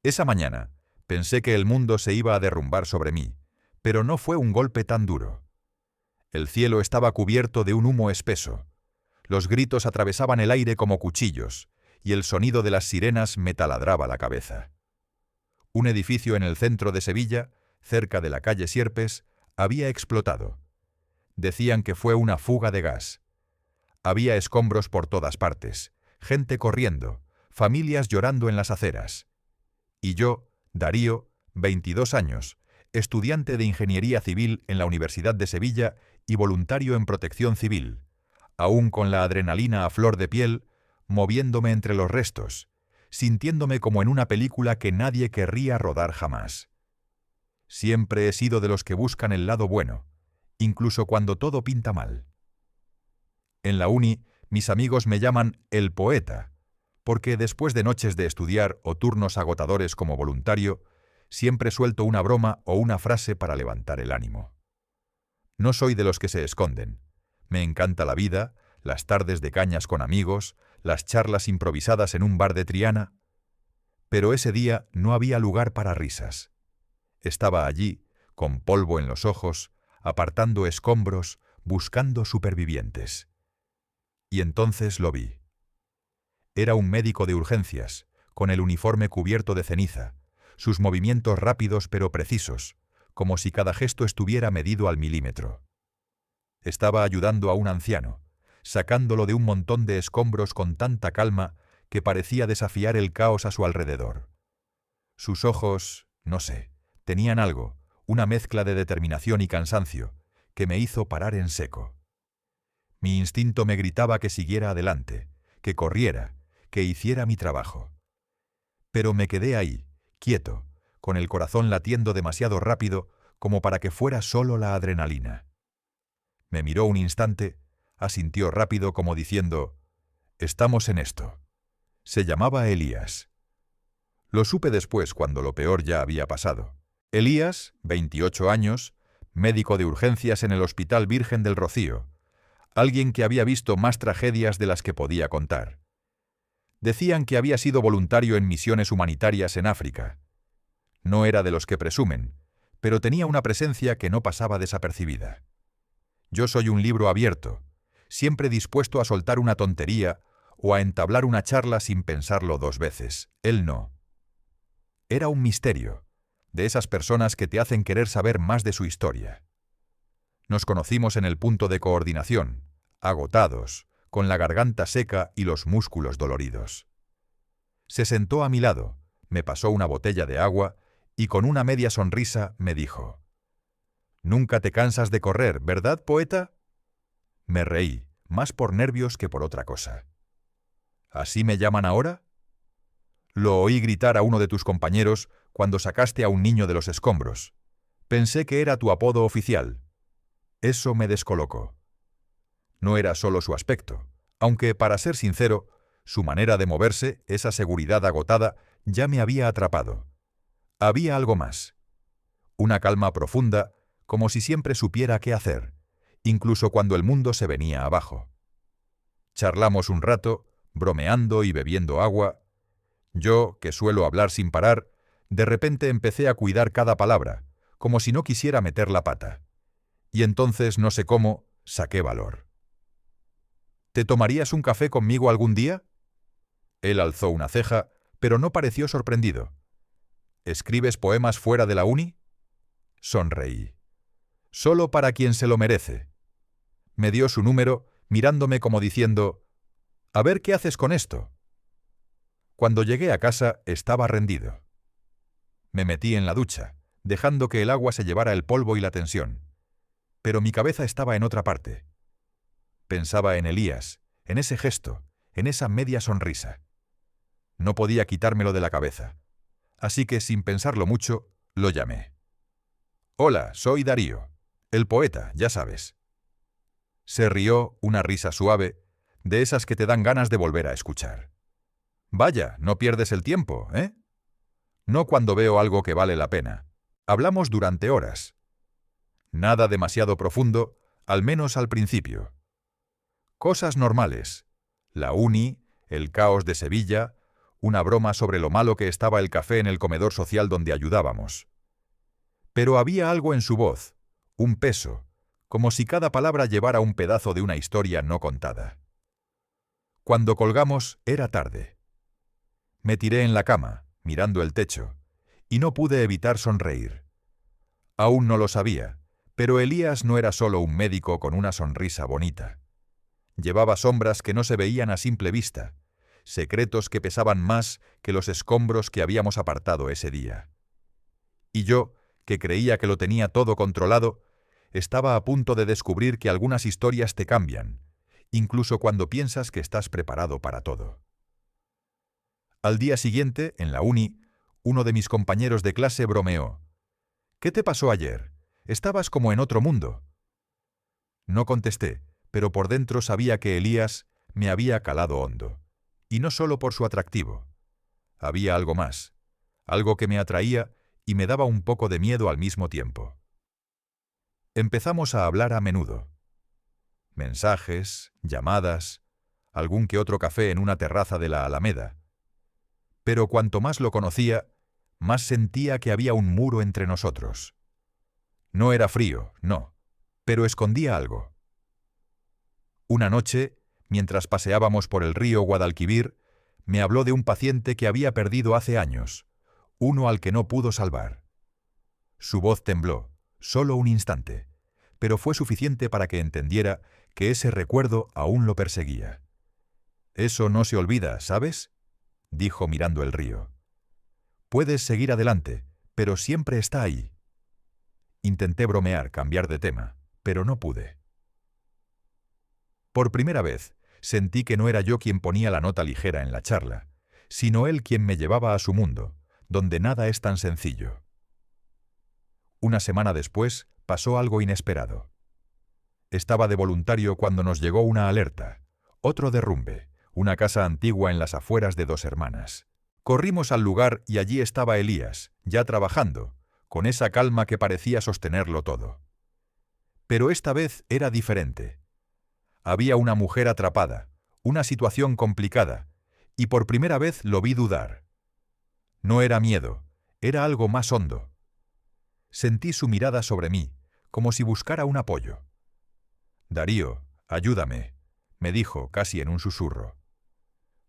Esa mañana pensé que el mundo se iba a derrumbar sobre mí, pero no fue un golpe tan duro. El cielo estaba cubierto de un humo espeso. Los gritos atravesaban el aire como cuchillos, y el sonido de las sirenas me taladraba la cabeza. Un edificio en el centro de Sevilla, cerca de la calle Sierpes, había explotado. Decían que fue una fuga de gas. Había escombros por todas partes, gente corriendo, familias llorando en las aceras. Y yo, Darío, 22 años, estudiante de Ingeniería Civil en la Universidad de Sevilla y voluntario en Protección Civil, aún con la adrenalina a flor de piel, moviéndome entre los restos, sintiéndome como en una película que nadie querría rodar jamás. Siempre he sido de los que buscan el lado bueno, incluso cuando todo pinta mal. En la uni, mis amigos me llaman el poeta, porque después de noches de estudiar o turnos agotadores como voluntario, siempre suelto una broma o una frase para levantar el ánimo. No soy de los que se esconden. Me encanta la vida, las tardes de cañas con amigos, las charlas improvisadas en un bar de Triana. Pero ese día no había lugar para risas. Estaba allí, con polvo en los ojos, apartando escombros, buscando supervivientes. Y entonces lo vi. Era un médico de urgencias, con el uniforme cubierto de ceniza, sus movimientos rápidos pero precisos, como si cada gesto estuviera medido al milímetro. Estaba ayudando a un anciano, sacándolo de un montón de escombros con tanta calma que parecía desafiar el caos a su alrededor. Sus ojos, no sé, tenían algo, una mezcla de determinación y cansancio, que me hizo parar en seco. Mi instinto me gritaba que siguiera adelante, que corriera, que hiciera mi trabajo. Pero me quedé ahí, quieto, con el corazón latiendo demasiado rápido como para que fuera solo la adrenalina. Me miró un instante, asintió rápido como diciendo, «Estamos en esto». Se llamaba Elías. Lo supe después cuando lo peor ya había pasado. Elías, 28 años, médico de urgencias en el Hospital Virgen del Rocío, alguien que había visto más tragedias de las que podía contar. Decían que había sido voluntario en misiones humanitarias en África. No era de los que presumen, pero tenía una presencia que no pasaba desapercibida. Yo soy un libro abierto, siempre dispuesto a soltar una tontería o a entablar una charla sin pensarlo dos veces. Él no. Era un misterio, de esas personas que te hacen querer saber más de su historia. Nos conocimos en el punto de coordinación, agotados, con la garganta seca y los músculos doloridos. Se sentó a mi lado, me pasó una botella de agua y con una media sonrisa me dijo, «Nunca te cansas de correr, ¿verdad, poeta?» Me reí, más por nervios que por otra cosa. «¿Así me llaman ahora?» Lo oí gritar a uno de tus compañeros cuando sacaste a un niño de los escombros. Pensé que era tu apodo oficial. Eso me descolocó. No era solo su aspecto, aunque, para ser sincero, su manera de moverse, esa seguridad agotada, ya me había atrapado. Había algo más. Una calma profunda, como si siempre supiera qué hacer, incluso cuando el mundo se venía abajo. Charlamos un rato, bromeando y bebiendo agua. Yo, que suelo hablar sin parar, de repente empecé a cuidar cada palabra, como si no quisiera meter la pata. Y entonces, no sé cómo, saqué valor. «¿Te tomarías un café conmigo algún día?» Él alzó una ceja, pero no pareció sorprendido. «¿Escribes poemas fuera de la uni?» Sonreí. «Solo para quien se lo merece». Me dio su número, mirándome como diciendo, «A ver qué haces con esto». Cuando llegué a casa estaba rendido. Me metí en la ducha, dejando que el agua se llevara el polvo y la tensión. Pero mi cabeza estaba en otra parte. Pensaba en Elías, en ese gesto, en esa media sonrisa. No podía quitármelo de la cabeza. Así que, sin pensarlo mucho, lo llamé. «Hola, soy Darío, el poeta, ya sabes». Se rió, una risa suave, de esas que te dan ganas de volver a escuchar. «Vaya, no pierdes el tiempo, ¿eh?» «No cuando veo algo que vale la pena. Hablamos durante horas. Nada demasiado profundo, al menos al principio. Cosas normales. La uni, el caos de Sevilla, una broma sobre lo malo que estaba el café en el comedor social donde ayudábamos. Pero había algo en su voz, un peso, como si cada palabra llevara un pedazo de una historia no contada. Cuando colgamos era tarde. Me tiré en la cama, mirando el techo, y no pude evitar sonreír. Aún no lo sabía, pero Elías no era solo un médico con una sonrisa bonita. Llevaba sombras que no se veían a simple vista, secretos que pesaban más que los escombros que habíamos apartado ese día. Y yo, que creía que lo tenía todo controlado, estaba a punto de descubrir que algunas historias te cambian, incluso cuando piensas que estás preparado para todo. Al día siguiente, en la uni, uno de mis compañeros de clase bromeó. «¿Qué te pasó ayer? Estabas como en otro mundo». No contesté, pero por dentro sabía que Elías me había calado hondo. Y no solo por su atractivo. Había algo más, algo que me atraía y me daba un poco de miedo al mismo tiempo. Empezamos a hablar a menudo. Mensajes, llamadas, algún que otro café en una terraza de la Alameda. Pero cuanto más lo conocía, más sentía que había un muro entre nosotros. No era frío, no, pero escondía algo. Una noche, mientras paseábamos por el río Guadalquivir, me habló de un paciente que había perdido hace años, uno al que no pudo salvar. Su voz tembló, solo un instante, pero fue suficiente para que entendiera que ese recuerdo aún lo perseguía. «Eso no se olvida, ¿sabes?», dijo mirando el río. «Puedes seguir adelante, pero siempre está ahí». Intenté bromear, cambiar de tema, pero no pude. Por primera vez, sentí que no era yo quien ponía la nota ligera en la charla, sino él quien me llevaba a su mundo, donde nada es tan sencillo. Una semana después, pasó algo inesperado. Estaba de voluntario cuando nos llegó una alerta, otro derrumbe, una casa antigua en las afueras de Dos Hermanas. Corrimos al lugar y allí estaba Elías, ya trabajando, con esa calma que parecía sostenerlo todo. Pero esta vez era diferente. Había una mujer atrapada, una situación complicada, y por primera vez lo vi dudar. No era miedo, era algo más hondo. Sentí su mirada sobre mí, como si buscara un apoyo. «Darío, ayúdame», me dijo casi en un susurro.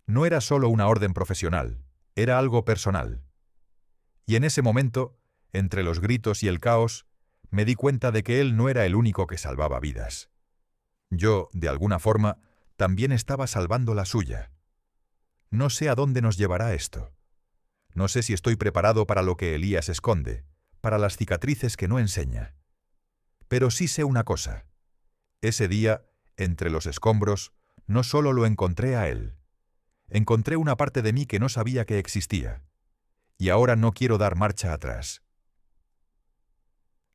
No era solo una orden profesional, era algo personal. Y en ese momento, entre los gritos y el caos, me di cuenta de que él no era el único que salvaba vidas. Yo, de alguna forma, también estaba salvando la suya. No sé a dónde nos llevará esto. No sé si estoy preparado para lo que Elías esconde, para las cicatrices que no enseña. Pero sí sé una cosa. Ese día, entre los escombros, no solo lo encontré a él. Encontré una parte de mí que no sabía que existía. Y ahora no quiero dar marcha atrás.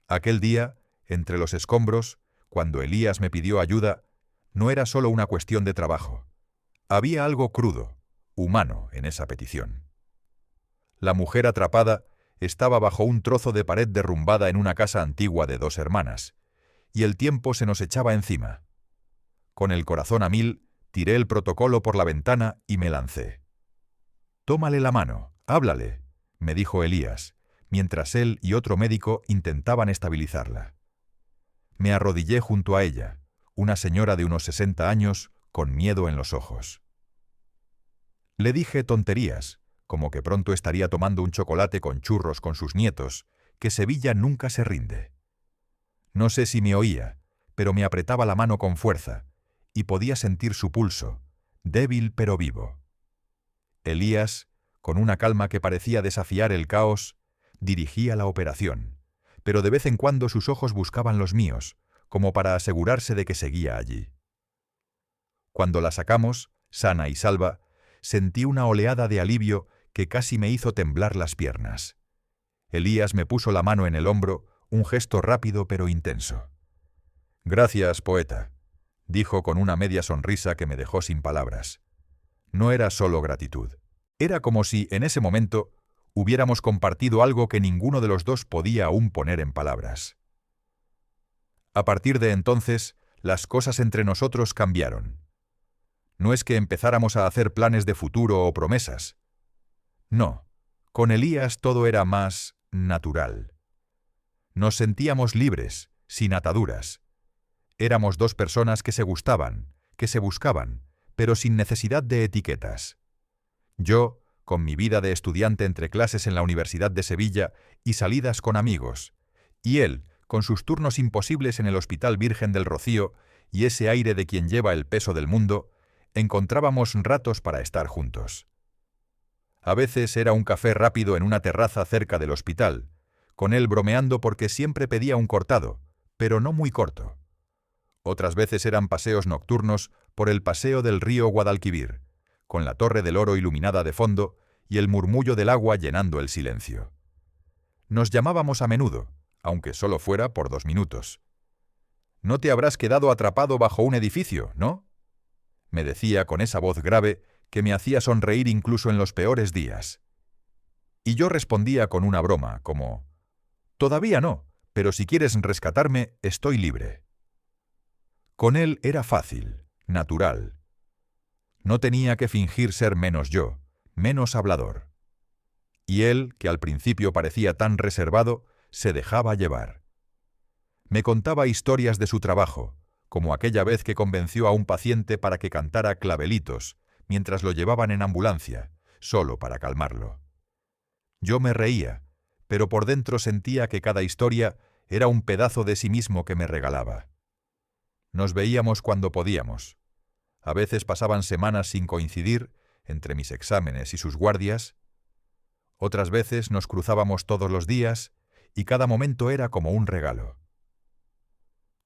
Aquel día, entre los escombros, cuando Elías me pidió ayuda, no era solo una cuestión de trabajo. Había algo crudo, humano, en esa petición. La mujer atrapada estaba bajo un trozo de pared derrumbada en una casa antigua de Dos Hermanas, y el tiempo se nos echaba encima. Con el corazón a mil, tiré el protocolo por la ventana y me lancé. «Tómale la mano, háblale», me dijo Elías, mientras él y otro médico intentaban estabilizarla. Me arrodillé junto a ella, una señora de unos 60 años, con miedo en los ojos. Le dije tonterías, como que pronto estaría tomando un chocolate con churros con sus nietos, que Sevilla nunca se rinde. No sé si me oía, pero me apretaba la mano con fuerza, y podía sentir su pulso, débil pero vivo. Elías, con una calma que parecía desafiar el caos, dirigía la operación, pero de vez en cuando sus ojos buscaban los míos, como para asegurarse de que seguía allí. Cuando la sacamos, sana y salva, sentí una oleada de alivio que casi me hizo temblar las piernas. Elías me puso la mano en el hombro, un gesto rápido pero intenso. «Gracias, poeta», dijo con una media sonrisa que me dejó sin palabras. No era solo gratitud. Era como si, en ese momento, hubiéramos compartido algo que ninguno de los dos podía aún poner en palabras. A partir de entonces, las cosas entre nosotros cambiaron. No es que empezáramos a hacer planes de futuro o promesas. No, con Elías todo era más natural. Nos sentíamos libres, sin ataduras. Éramos dos personas que se gustaban, que se buscaban, pero sin necesidad de etiquetas. Yo, con mi vida de estudiante entre clases en la Universidad de Sevilla y salidas con amigos, y él, con sus turnos imposibles en el Hospital Virgen del Rocío y ese aire de quien lleva el peso del mundo, encontrábamos ratos para estar juntos. A veces era un café rápido en una terraza cerca del hospital, con él bromeando porque siempre pedía un cortado, pero no muy corto. Otras veces eran paseos nocturnos por el paseo del río Guadalquivir, con la Torre del Oro iluminada de fondo y el murmullo del agua llenando el silencio. Nos llamábamos a menudo, aunque solo fuera por 2 minutos. «No te habrás quedado atrapado bajo un edificio, ¿no?», me decía con esa voz grave que me hacía sonreír incluso en los peores días. Y yo respondía con una broma, como «Todavía no, pero si quieres rescatarme, estoy libre». Con él era fácil, natural. No tenía que fingir ser menos yo, menos hablador. Y él, que al principio parecía tan reservado, se dejaba llevar. Me contaba historias de su trabajo, como aquella vez que convenció a un paciente para que cantara clavelitos, mientras lo llevaban en ambulancia, solo para calmarlo. Yo me reía, pero por dentro sentía que cada historia era un pedazo de sí mismo que me regalaba. Nos veíamos cuando podíamos. A veces pasaban semanas sin coincidir, entre mis exámenes y sus guardias. Otras veces nos cruzábamos todos los días, y cada momento era como un regalo.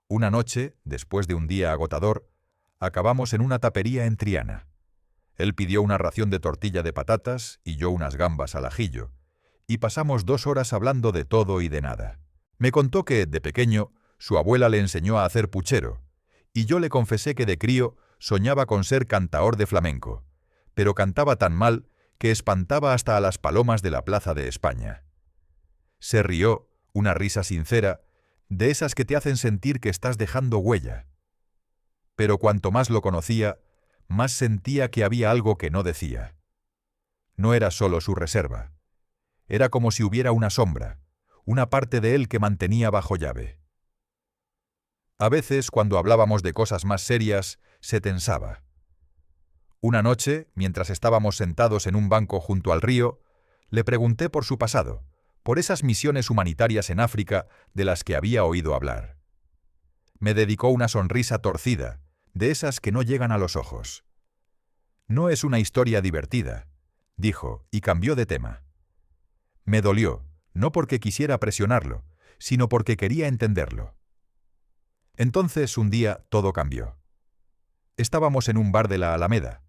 Una noche, después de un día agotador, acabamos en una tapería en Triana. Él pidió una ración de tortilla de patatas y yo unas gambas al ajillo, y pasamos 2 horas hablando de todo y de nada. Me contó que, de pequeño, su abuela le enseñó a hacer puchero, y yo le confesé que de crío soñaba con ser cantaor de flamenco, pero cantaba tan mal que espantaba hasta a las palomas de la Plaza de España. Se rió, una risa sincera, de esas que te hacen sentir que estás dejando huella. Pero cuanto más lo conocía, más sentía que había algo que no decía. No era solo su reserva. Era como si hubiera una sombra, una parte de él que mantenía bajo llave. A veces, cuando hablábamos de cosas más serias, se tensaba. Una noche, mientras estábamos sentados en un banco junto al río, le pregunté por su pasado, por esas misiones humanitarias en África de las que había oído hablar. Me dedicó una sonrisa torcida, de esas que no llegan a los ojos. «No es una historia divertida», dijo, y cambió de tema. Me dolió, no porque quisiera presionarlo, sino porque quería entenderlo. Entonces, un día, todo cambió. Estábamos en un bar de la Alameda,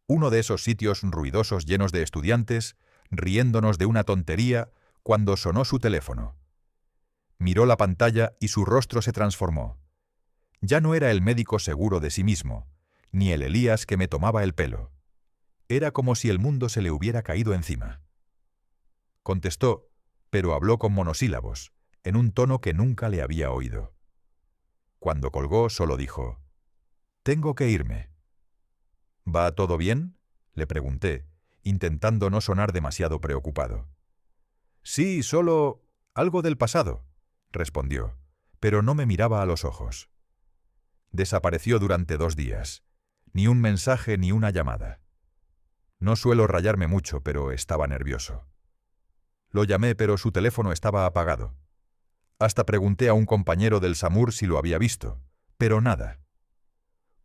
uno de esos sitios ruidosos llenos de estudiantes, riéndonos de una tontería, cuando sonó su teléfono. Miró la pantalla y su rostro se transformó. Ya no era el médico seguro de sí mismo, ni el Elías que me tomaba el pelo. Era como si el mundo se le hubiera caído encima. Contestó, pero habló con monosílabos, en un tono que nunca le había oído. Cuando colgó, solo dijo: «Tengo que irme». «¿Va todo bien?», le pregunté, intentando no sonar demasiado preocupado. «Sí, solo algo del pasado», respondió, pero no me miraba a los ojos. Desapareció durante 2 días. Ni un mensaje ni una llamada. No suelo rayarme mucho, pero estaba nervioso. Lo llamé, pero su teléfono estaba apagado. Hasta pregunté a un compañero del SAMUR si lo había visto, pero nada.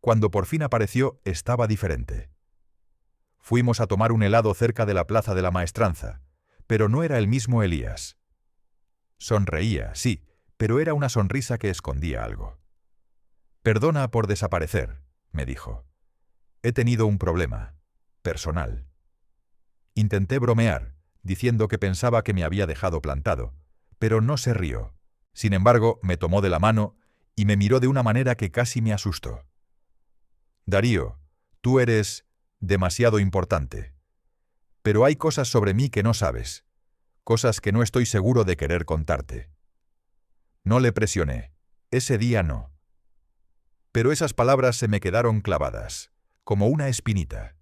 Cuando por fin apareció, estaba diferente. Fuimos a tomar un helado cerca de la Plaza de la Maestranza, pero no era el mismo Elías. Sonreía, sí, pero era una sonrisa que escondía algo. «Perdona por desaparecer», me dijo. «He tenido un problema, personal». Intenté bromear, diciendo que pensaba que me había dejado plantado, pero no se rió. Sin embargo, me tomó de la mano y me miró de una manera que casi me asustó. «Darío, tú eres demasiado importante. Pero hay cosas sobre mí que no sabes, cosas que no estoy seguro de querer contarte». No le presioné. Ese día no. Pero esas palabras se me quedaron clavadas, como una espinita.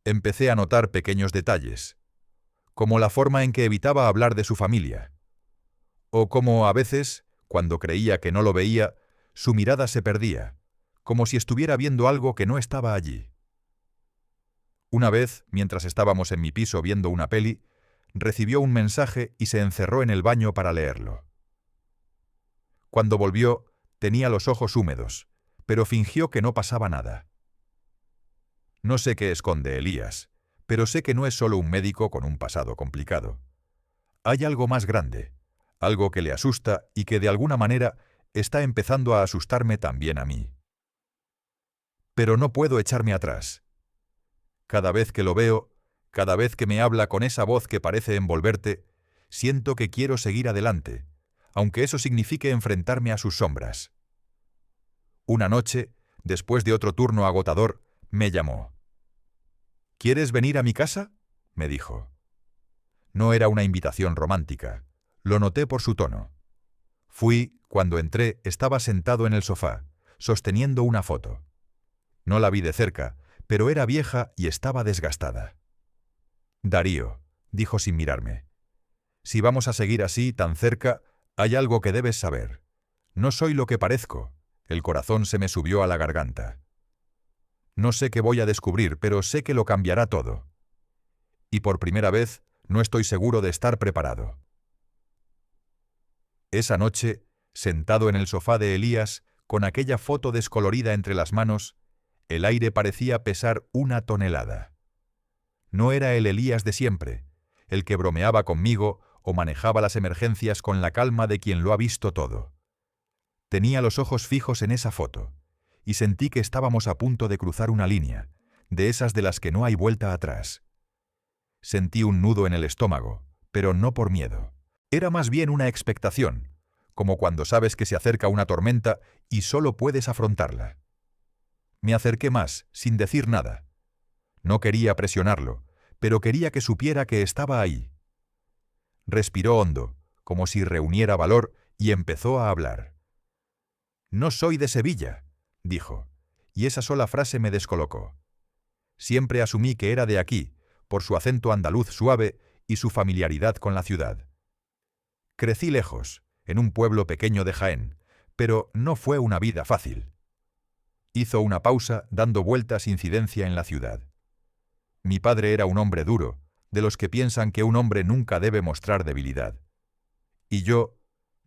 Empecé a notar pequeños detalles, como la forma en que evitaba hablar de su familia. O como, a veces, cuando creía que no lo veía, su mirada se perdía, como si estuviera viendo algo que no estaba allí. Una vez, mientras estábamos en mi piso viendo una peli, recibió un mensaje y se encerró en el baño para leerlo. Cuando volvió, tenía los ojos húmedos, pero fingió que no pasaba nada. No sé qué esconde Elías, pero sé que no es solo un médico con un pasado complicado. Hay algo más grande, algo que le asusta y que de alguna manera está empezando a asustarme también a mí. Pero no puedo echarme atrás. Cada vez que lo veo, cada vez que me habla con esa voz que parece envolverte, siento que quiero seguir adelante, aunque eso signifique enfrentarme a sus sombras. Una noche, después de otro turno agotador, me llamó. ¿Quieres venir a mi casa?, me dijo. No era una invitación romántica. Lo noté por su tono. Cuando entré, estaba sentado en el sofá, sosteniendo una foto. No la vi de cerca, pero era vieja y estaba desgastada. Darío, dijo sin mirarme. Si vamos a seguir así, tan cerca, hay algo que debes saber. No soy lo que parezco. El corazón se me subió a la garganta. No sé qué voy a descubrir, pero sé que lo cambiará todo. Y por primera vez, no estoy seguro de estar preparado. Esa noche, sentado en el sofá de Elías, con aquella foto descolorida entre las manos, el aire parecía pesar 1 tonelada. No era el Elías de siempre, el que bromeaba conmigo o manejaba las emergencias con la calma de quien lo ha visto todo. Tenía los ojos fijos en esa foto, y sentí que estábamos a punto de cruzar una línea, de esas de las que no hay vuelta atrás. Sentí un nudo en el estómago, pero no por miedo. Era más bien una expectación, como cuando sabes que se acerca una tormenta y solo puedes afrontarla. Me acerqué más, sin decir nada. No quería presionarlo, pero quería que supiera que estaba ahí. Respiró hondo, como si reuniera valor, y empezó a hablar. «No soy de Sevilla», dijo, y esa sola frase me descolocó. Siempre asumí que era de aquí, por su acento andaluz suave y su familiaridad con la ciudad. Crecí lejos, en un pueblo pequeño de Jaén, pero no fue una vida fácil. Hizo una pausa, dando vueltas incidencia en la ciudad. Mi padre era un hombre duro, de los que piensan que un hombre nunca debe mostrar debilidad. Y yo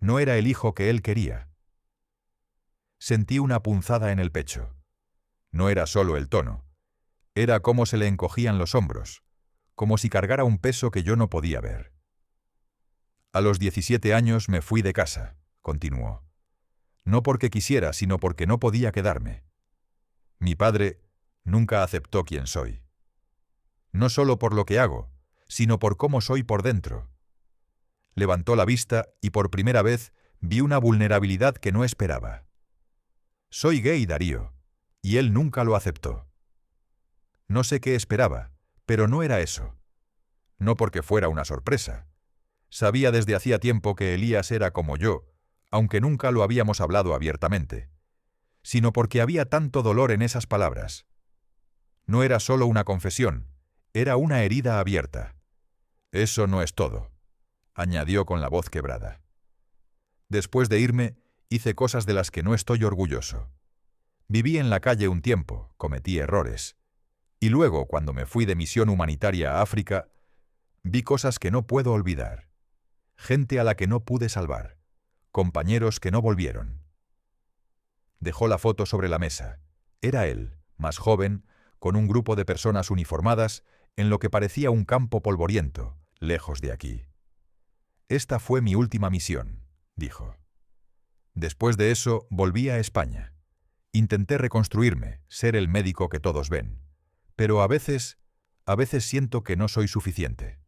no era el hijo que él quería. Sentí una punzada en el pecho. No era solo el tono. Era como se le encogían los hombros, como si cargara un peso que yo no podía ver. A los 17 años me fui de casa, continuó. No porque quisiera, sino porque no podía quedarme. Mi padre nunca aceptó quién soy. No solo por lo que hago, sino por cómo soy por dentro. Levantó la vista y por primera vez vi una vulnerabilidad que no esperaba. Soy gay, Darío, y él nunca lo aceptó. No sé qué esperaba, pero no era eso. No porque fuera una sorpresa. Sabía desde hacía tiempo que Elías era como yo, aunque nunca lo habíamos hablado abiertamente, sino porque había tanto dolor en esas palabras. No era solo una confesión, era una herida abierta. Eso no es todo, añadió con la voz quebrada. Después de irme, hice cosas de las que no estoy orgulloso. Viví en la calle un tiempo, cometí errores. Y luego, cuando me fui de misión humanitaria a África, vi cosas que no puedo olvidar. Gente a la que no pude salvar. Compañeros que no volvieron. Dejó la foto sobre la mesa. Era él, más joven, con un grupo de personas uniformadas, en lo que parecía un campo polvoriento, lejos de aquí. Esta fue mi última misión, dijo. Después de eso, volví a España. Intenté reconstruirme, ser el médico que todos ven. Pero a veces siento que no soy suficiente.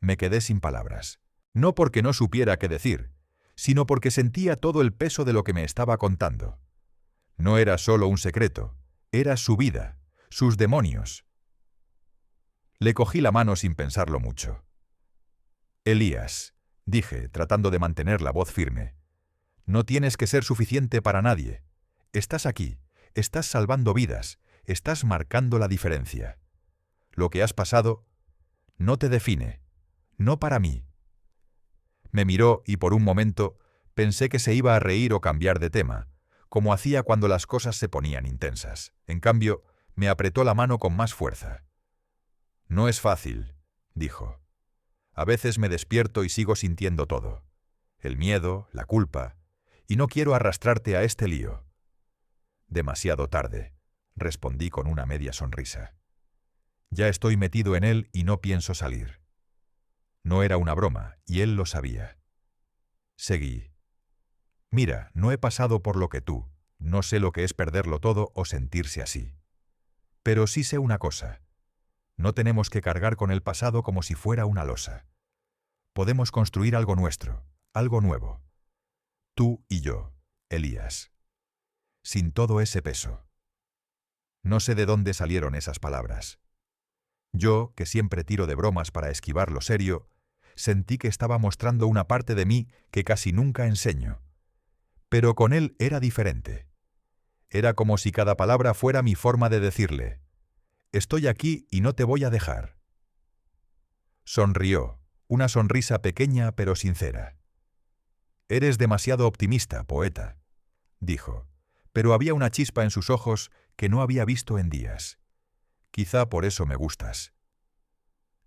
Me quedé sin palabras. No porque no supiera qué decir, sino porque sentía todo el peso de lo que me estaba contando. No era solo un secreto, era su vida, sus demonios. Le cogí la mano sin pensarlo mucho. Elías, dije, tratando de mantener la voz firme, no tienes que ser suficiente para nadie. Estás aquí, estás salvando vidas, estás marcando la diferencia. Lo que has pasado no te define, no para mí. Me miró y por un momento pensé que se iba a reír o cambiar de tema, como hacía cuando las cosas se ponían intensas. En cambio, me apretó la mano con más fuerza. «No es fácil», dijo. «A veces me despierto y sigo sintiendo todo. El miedo, la culpa, y no quiero arrastrarte a este lío». «Demasiado tarde», respondí con una media sonrisa. «Ya estoy metido en él y no pienso salir». No era una broma, y él lo sabía. Seguí. «Mira, no he pasado por lo que tú. No sé lo que es perderlo todo o sentirse así. Pero sí sé una cosa. No tenemos que cargar con el pasado como si fuera una losa. Podemos construir algo nuestro, algo nuevo. Tú y yo, Elías. Sin todo ese peso». No sé de dónde salieron esas palabras. Yo, que siempre tiro de bromas para esquivar lo serio, sentí que estaba mostrando una parte de mí que casi nunca enseño. Pero con él era diferente. Era como si cada palabra fuera mi forma de decirle: «Estoy aquí y no te voy a dejar». Sonrió, una sonrisa pequeña pero sincera. «Eres demasiado optimista, poeta», dijo, pero había una chispa en sus ojos que no había visto en días. «Quizá por eso me gustas».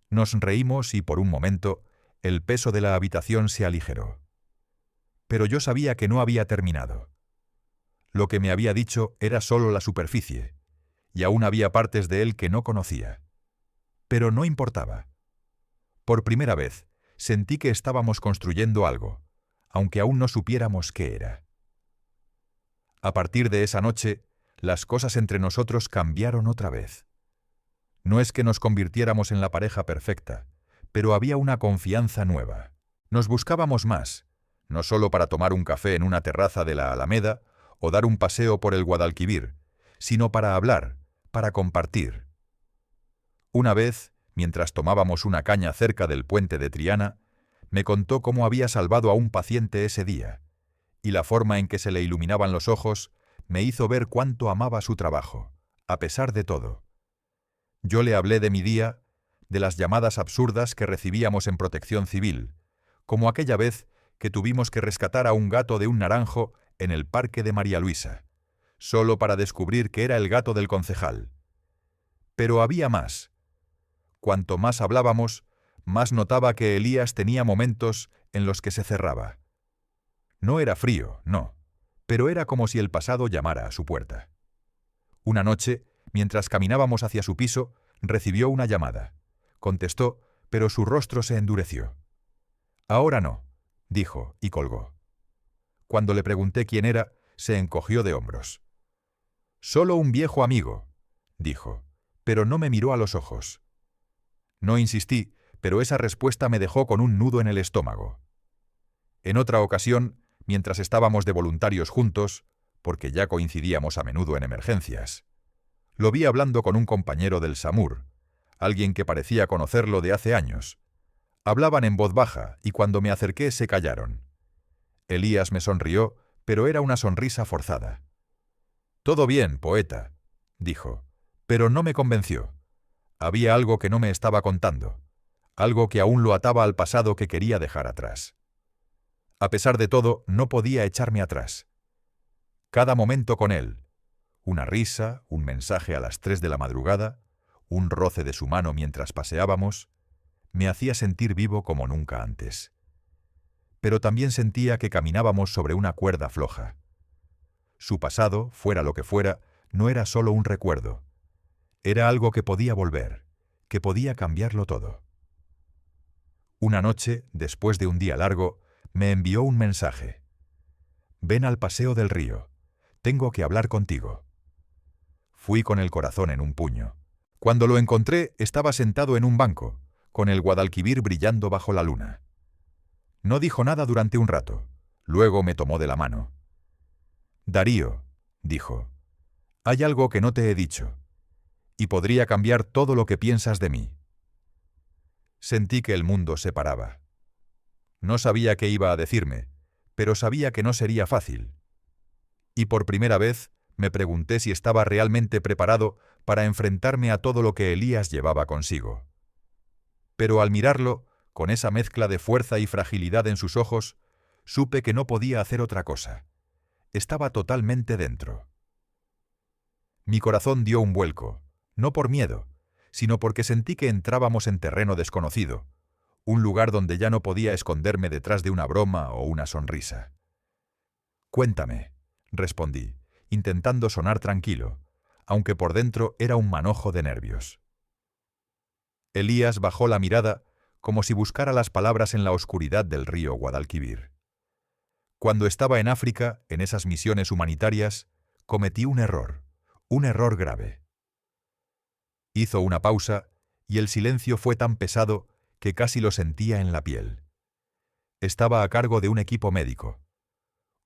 Nos reímos y por un momento el peso de la habitación se aligeró. Pero yo sabía que no había terminado. Lo que me había dicho era solo la superficie, y aún había partes de él que no conocía. Pero no importaba. Por primera vez sentí que estábamos construyendo algo, aunque aún no supiéramos qué era. A partir de esa noche, las cosas entre nosotros cambiaron otra vez. No es que nos convirtiéramos en la pareja perfecta, pero había una confianza nueva. Nos buscábamos más, no solo para tomar un café en una terraza de la Alameda o dar un paseo por el Guadalquivir, sino para hablar, para compartir. Una vez, mientras tomábamos una caña cerca del puente de Triana, me contó cómo había salvado a un paciente ese día, y la forma en que se le iluminaban los ojos me hizo ver cuánto amaba su trabajo, a pesar de todo. Yo le hablé de mi día, de las llamadas absurdas que recibíamos en Protección Civil, como aquella vez que tuvimos que rescatar a un gato de un naranjo en el parque de María Luisa, solo para descubrir que era el gato del concejal. Pero había más. Cuanto más hablábamos, más notaba que Elías tenía momentos en los que se cerraba. No era frío, no, pero era como si el pasado llamara a su puerta. Una noche, mientras caminábamos hacia su piso, recibió una llamada. Contestó, pero su rostro se endureció. «Ahora no», dijo, y colgó. Cuando le pregunté quién era, se encogió de hombros. «Solo un viejo amigo», dijo, pero no me miró a los ojos. No insistí, pero esa respuesta me dejó con un nudo en el estómago. En otra ocasión, mientras estábamos de voluntarios juntos, porque ya coincidíamos a menudo en emergencias, lo vi hablando con un compañero del SAMUR, alguien que parecía conocerlo de hace años. Hablaban en voz baja y cuando me acerqué se callaron. Elías me sonrió, pero era una sonrisa forzada. «Todo bien, poeta», dijo, pero no me convenció. Había algo que no me estaba contando, algo que aún lo ataba al pasado que quería dejar atrás. A pesar de todo, no podía echarme atrás. Cada momento con él, una risa, un mensaje a las 3 de la madrugada, un roce de su mano mientras paseábamos, me hacía sentir vivo como nunca antes. Pero también sentía que caminábamos sobre una cuerda floja. Su pasado, fuera lo que fuera, no era solo un recuerdo. Era algo que podía volver, que podía cambiarlo todo. Una noche, después de un día largo, me envió un mensaje. «Ven al paseo del río. Tengo que hablar contigo». Fui con el corazón en un puño. Cuando lo encontré, estaba sentado en un banco, con el Guadalquivir brillando bajo la luna. No dijo nada durante un rato. Luego me tomó de la mano. «Darío», dijo, «hay algo que no te he dicho, y podría cambiar todo lo que piensas de mí». Sentí que el mundo se paraba. No sabía qué iba a decirme, pero sabía que no sería fácil. Y por primera vez me pregunté si estaba realmente preparado para enfrentarme a todo lo que Elías llevaba consigo. Pero al mirarlo, Con esa mezcla de fuerza y fragilidad en sus ojos, supe que no podía hacer otra cosa. Estaba totalmente dentro. Mi corazón dio un vuelco, no por miedo, sino porque sentí que entrábamos en terreno desconocido, un lugar donde ya no podía esconderme detrás de una broma o una sonrisa. «Cuéntame», respondí, intentando sonar tranquilo, aunque por dentro era un manojo de nervios. Elías bajó la mirada como si buscara las palabras en la oscuridad del río Guadalquivir. Cuando estaba en África, en esas misiones humanitarias, cometí un error grave. Hizo una pausa y el silencio fue tan pesado que casi lo sentía en la piel. Estaba a cargo de un equipo médico.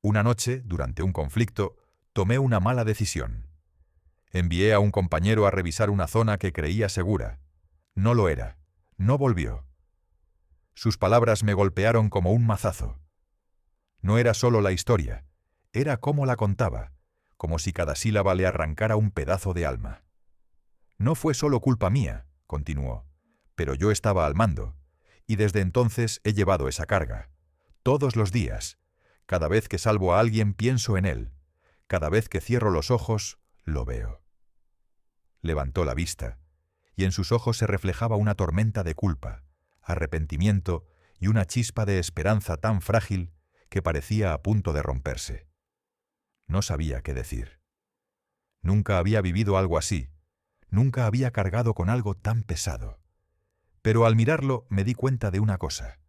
Una noche, durante un conflicto, tomé una mala decisión. Envié a un compañero a revisar una zona que creía segura. No lo era. No volvió. Sus palabras me golpearon como un mazazo. No era solo la historia, era cómo la contaba, como si cada sílaba le arrancara un pedazo de alma. No fue solo culpa mía, continuó, pero yo estaba al mando, y desde entonces he llevado esa carga. Todos los días, cada vez que salvo a alguien pienso en él, cada vez que cierro los ojos, lo veo. Levantó la vista, y en sus ojos se reflejaba una tormenta de culpa, arrepentimiento y una chispa de esperanza tan frágil que parecía a punto de romperse. No sabía qué decir. Nunca había vivido algo así, nunca había cargado con algo tan pesado. Pero al mirarlo me di cuenta de una cosa.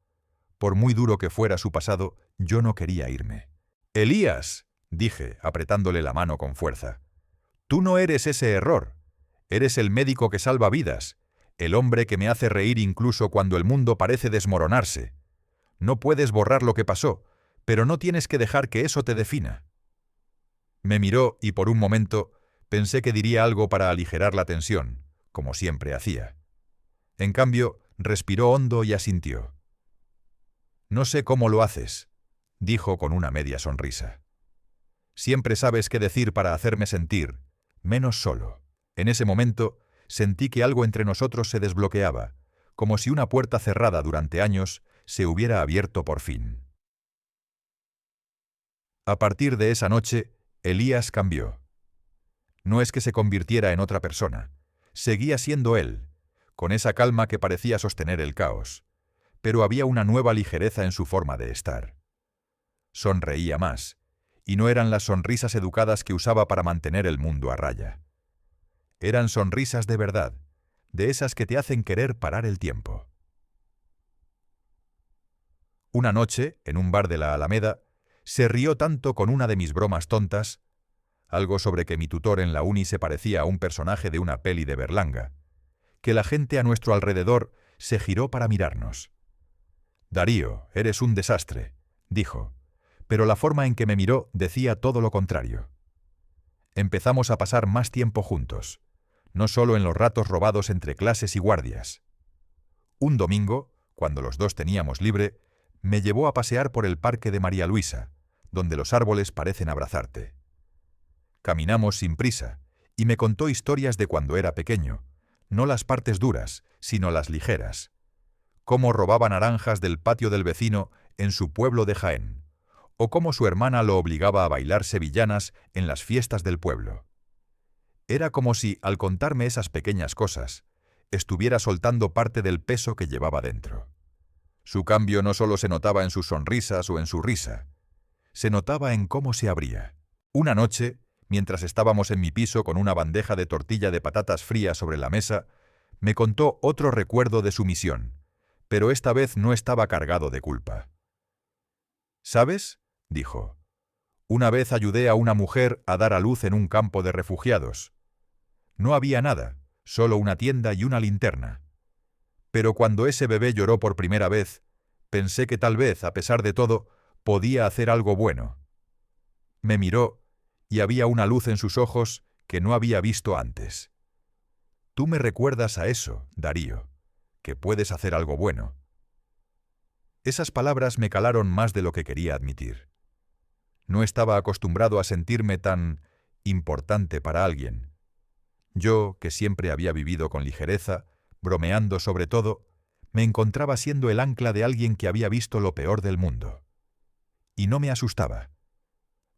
Por muy duro que fuera su pasado, yo no quería irme. «Elías», dije, apretándole la mano con fuerza, «tú no eres ese error. Eres el médico que salva vidas, el hombre que me hace reír incluso cuando el mundo parece desmoronarse. No puedes borrar lo que pasó, pero no tienes que dejar que eso te defina». Me miró y por un momento pensé que diría algo para aligerar la tensión, como siempre hacía. En cambio, respiró hondo y asintió. «No sé cómo lo haces», dijo con una media sonrisa. «Siempre sabes qué decir para hacerme sentir, menos solo». En ese momento sentí que algo entre nosotros se desbloqueaba, como si una puerta cerrada durante años se hubiera abierto por fin. A partir de esa noche, Elías cambió. No es que se convirtiera en otra persona, seguía siendo él, con esa calma que parecía sostener el caos, pero había una nueva ligereza en su forma de estar. Sonreía más, y no eran las sonrisas educadas que usaba para mantener el mundo a raya. Eran sonrisas de verdad, de esas que te hacen querer parar el tiempo. Una noche, en un bar de la Alameda, se rió tanto con una de mis bromas tontas, algo sobre que mi tutor en la uni se parecía a un personaje de una peli de Berlanga, que la gente a nuestro alrededor se giró para mirarnos. «Darío, eres un desastre», dijo, pero la forma en que me miró decía todo lo contrario. Empezamos a pasar más tiempo juntos, no solo en los ratos robados entre clases y guardias. Un domingo, cuando los dos teníamos libre, me llevó a pasear por el parque de María Luisa, donde los árboles parecen abrazarte. Caminamos sin prisa, y me contó historias de cuando era pequeño, no las partes duras, sino las ligeras. Cómo robaba naranjas del patio del vecino en su pueblo de Jaén, o cómo su hermana lo obligaba a bailar sevillanas en las fiestas del pueblo. Era como si, al contarme esas pequeñas cosas, estuviera soltando parte del peso que llevaba dentro. Su cambio no solo se notaba en sus sonrisas o en su risa, se notaba en cómo se abría. Una noche, mientras estábamos en mi piso con una bandeja de tortilla de patatas frías sobre la mesa, me contó otro recuerdo de su misión, pero esta vez no estaba cargado de culpa. «¿Sabes?», dijo, «una vez ayudé a una mujer a dar a luz en un campo de refugiados. No había nada, solo una tienda y una linterna. Pero cuando ese bebé lloró por primera vez, pensé que tal vez, a pesar de todo, podía hacer algo bueno». Me miró y había una luz en sus ojos que no había visto antes. «Tú me recuerdas a eso, Darío, que puedes hacer algo bueno». Esas palabras me calaron más de lo que quería admitir. No estaba acostumbrado a sentirme tan importante para alguien. Yo, que siempre había vivido con ligereza, bromeando sobre todo, Me encontraba siendo el ancla de alguien que había visto lo peor del mundo. Y no me asustaba.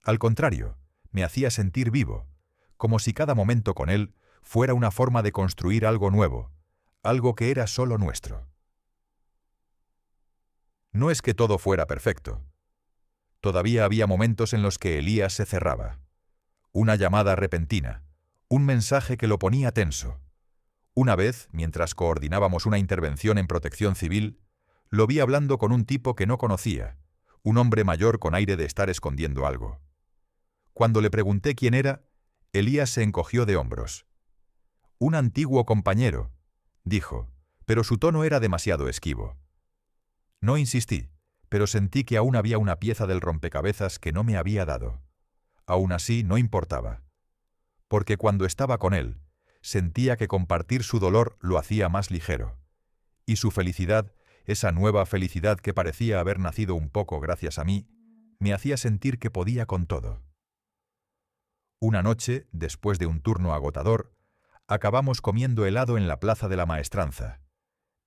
Al contrario, me hacía sentir vivo, como si cada momento con él fuera una forma de construir algo nuevo, algo que era solo nuestro. No es que todo fuera perfecto. Todavía había momentos en los que Elías se cerraba. Una llamada repentina, un mensaje que lo ponía tenso. Una vez, mientras coordinábamos una intervención en Protección Civil, lo vi hablando con un tipo que no conocía, un hombre mayor con aire de estar escondiendo algo. Cuando le pregunté quién era, Elías se encogió de hombros. «Un antiguo compañero», dijo, pero su tono era demasiado esquivo. No insistí, pero sentí que aún había una pieza del rompecabezas que no me había dado. Aún así, no importaba. Porque cuando estaba con él, sentía que compartir su dolor lo hacía más ligero. Y su felicidad, esa nueva felicidad que parecía haber nacido un poco gracias a mí, me hacía sentir que podía con todo. Una noche, después de un turno agotador, acabamos comiendo helado en la Plaza de la Maestranza.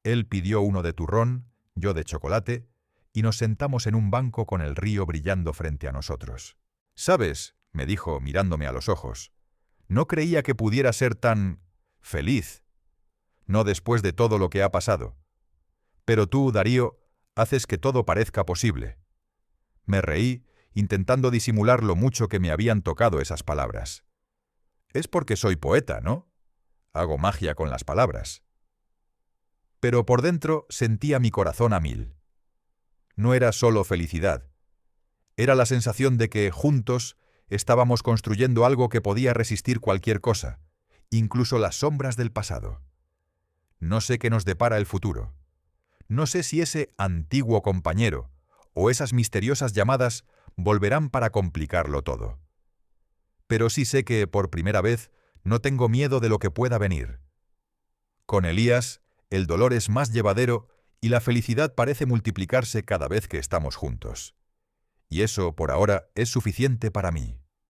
Él pidió uno de turrón, yo de chocolate, y nos sentamos en un banco con el río brillando frente a nosotros. «¿Sabes?», me dijo mirándome a los ojos, «no creía que pudiera ser tan feliz. No después de todo lo que ha pasado. Pero tú, Darío, haces que todo parezca posible». Me reí, intentando disimular lo mucho que me habían tocado esas palabras. «Es porque soy poeta, ¿no? Hago magia con las palabras». Pero por dentro sentía mi corazón a mil. No era solo felicidad. Era la sensación de que, juntos, estábamos construyendo algo que podía resistir cualquier cosa, incluso las sombras del pasado. No sé qué nos depara el futuro. No sé si ese antiguo compañero o esas misteriosas llamadas volverán para complicarlo todo. Pero sí sé que, por primera vez, no tengo miedo de lo que pueda venir. Con Elías, el dolor es más llevadero y la felicidad parece multiplicarse cada vez que estamos juntos. Y eso, por ahora, es suficiente para mí.